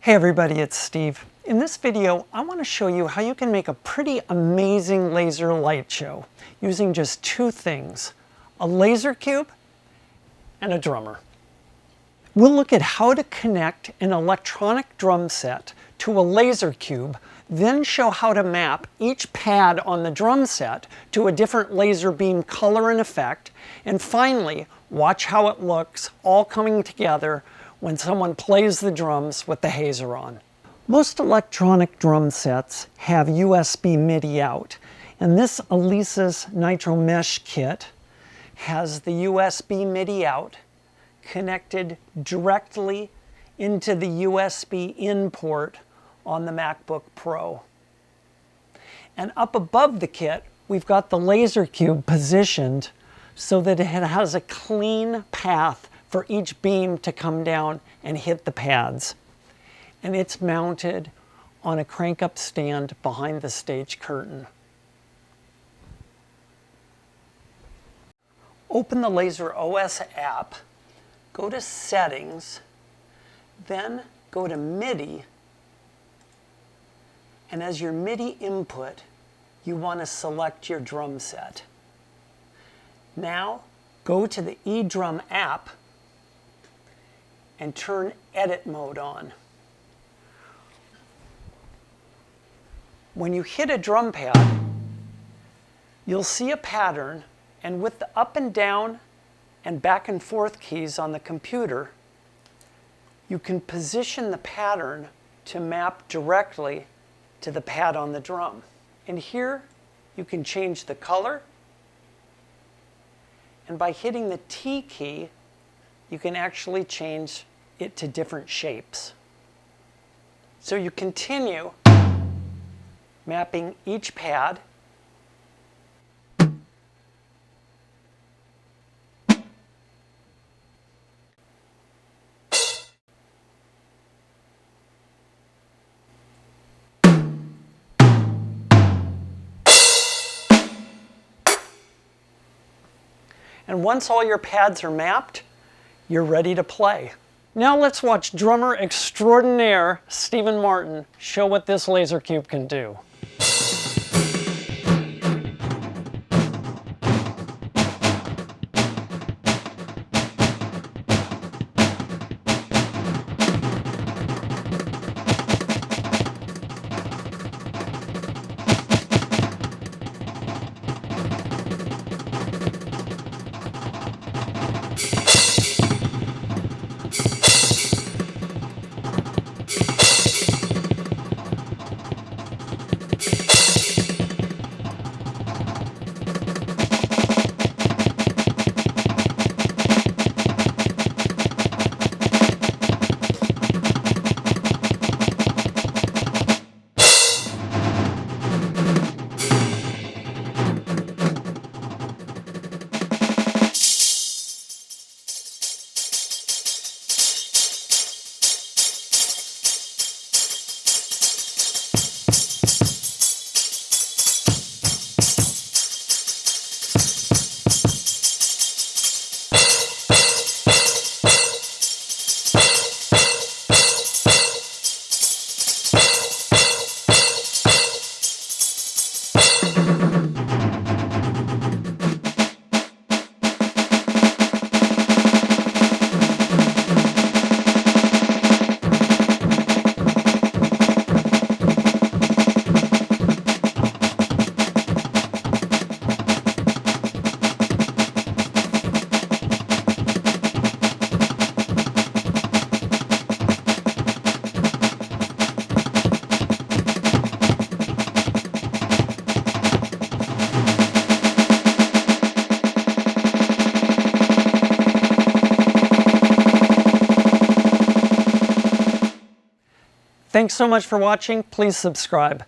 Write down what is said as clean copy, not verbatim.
Hey everybody, it's Steve. In this video, I want to show you how you can make a pretty amazing laser light show using just two things, a LaserCube and a drummer. We'll look at how to connect an electronic drum set to a LaserCube, then show how to map each pad on the drum set to a different laser beam color and effect, and finally, watch how it looks all coming together when someone plays the drums with the hazer on. Most electronic drum sets have USB MIDI out, and this Alesis Nitro Mesh kit has the USB MIDI out connected directly into the USB in port on the MacBook Pro. And up above the kit, we've got the LaserCube positioned so that it has a clean path for each beam to come down and hit the pads. And it's mounted on a crank-up stand behind the stage curtain. Open the Laser OS app, go to Settings, then go to MIDI, and as your MIDI input, you want to select your drum set. Now, go to the eDrum app and turn edit mode on. When you hit a drum pad, you'll see a pattern, and with the up and down and back and forth keys on the computer, you can position the pattern to map directly to the pad on the drum. And here you can change the color, and by hitting the T key, you can actually change it to different shapes. So you continue mapping each pad and once all your pads are mapped, you're ready to play. Now let's watch drummer extraordinaire Stephen Martin show what this LaserCube can do. Thanks so much for watching. Please subscribe.